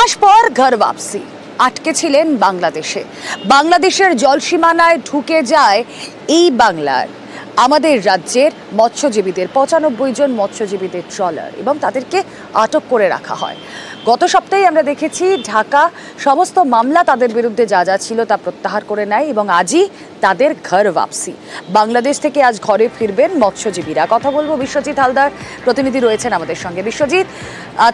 মাস পর ঘর वापसी আটকে ছিলেন বাংলাদেশে। বাংলাদেশের জলসীমানায় ঢুকে যায় এই বাংলার আমাদের রাজ্যের মৎস্যজীবীদের ৯৫ জন মৎস্যজীবীদের ট্রলার এবং তাদেরকে আটক করে রাখা হয়। গত সপ্তাহে আমরা দেখেছি ঢাকা সমস্ত মামলা তাদের বিরুদ্ধে যা যা ছিল তা প্রত্যাহার করে নেয় এবং আজই তাদের ঘর वापसी। বাংলাদেশ থেকে আজ ঘরে ফিরবেন মৎস্যজীবীরা। কথা বলবো বিশ্বজিৎ হালদার, প্রতিনিধি রয়েছেন আমাদের সঙ্গে। বিশ্বজিৎ,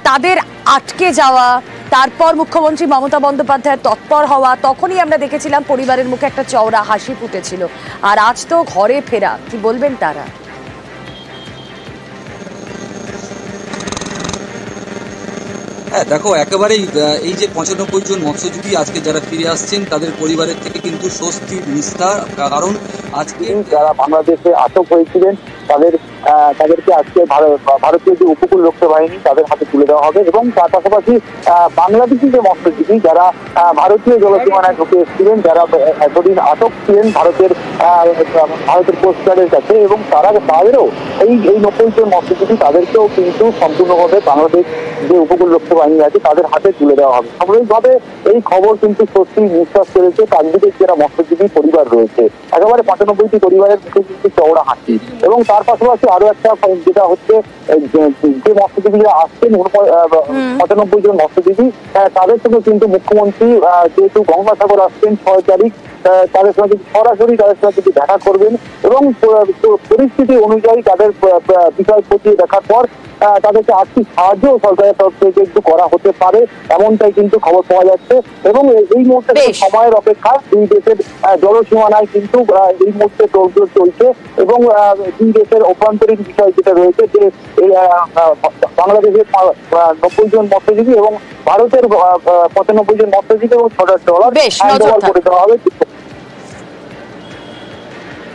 তাদের আটকে যাওয়া, তারপর মুখ্যমন্ত্রী মমতা বন্দ্যোপাধ্যায়ের তৎপর হওয়া, তখনই আমরা দেখেছিলাম পরিবারের মুখে একটা চওড়া হাসি ফুটেছিল। আর আজ তো ঘরে ফেরা, কি বলবেন তারা? হ্যাঁ দেখো, একেবারেই এই যে ৯৫ জন মৎস্যজীবী আজকে যারা ফিরে আসছেন তাদের পরিবারের থেকে কিন্তু স্বস্তির নিস্তার। কারণ আজকে যারা বাংলাদেশে আটক হয়েছিলেন তাদেরকে আজকে ভারতীয় যে উপকূল রক্ষী বাহিনী তাদের হাতে তুলে দেওয়া হবে এবং তার পাশাপাশি বাংলাদেশি যে মৎস্যজীবী যারা ভারতীয় জলসীমানায় ঢুকে এসেছিলেন, যারা এতদিন আটক ছিলেন ভারতের কোস্টগার্ডের কাছে, এবং তাদেরও এই ৯০ জন মৎস্যজীবী তাদেরকেও কিন্তু সম্পূর্ণভাবে বাংলাদেশ যে উপকূল রক্ষী বাহিনী আছে তাদের হাতে তুলে দেওয়া হবে। সামগ্রিকভাবে এই খবর কিন্তু সত্যি নিঃশ্বাস করেছে কাকদ্বীপের যারা মৎস্যজীবী পরিবার রয়েছে। একেবারে ৯৫টি পরিবারের মুখে কিন্তু চওড়া হাসি। এবং তার পাশাপাশি আরো একটা যেটা হচ্ছে, যে মৎস্যজীবীরা আসছেন ৯৫ জন মৎস্যজীবী, তাদের সঙ্গে কিন্তু মুখ্যমন্ত্রী যেহেতু গঙ্গাসাগর আসছেন ৬ তারিখ, তাদের সঙ্গে সরাসরি তাদের সঙ্গে কিন্তু দেখা করবেন এবং পরিস্থিতি অনুযায়ী তাদের বিষয় খতিয়ে দেখার পর তাদেরকে আর্থিক সাহায্য সরকারের তরফ থেকে একটু করা হতে পারে, এমনটাই কিন্তু খবর পাওয়া যাচ্ছে। এবং এই মুহূর্তে সময়ের অপেক্ষা, দুই দেশের জলসীমানায় কিন্তু এই মুহূর্তে তোড়জোড় চলছে এবং দুই দেশের অভ্যন্তরীণ বিষয় যেটা রয়েছে যে বাংলাদেশের ৯০ জন মৎস্যজীবী এবং ভারতের ৯৫ জন মৎস্যজীবী এবং ৬টা ট্রলার করে দেওয়া হবে।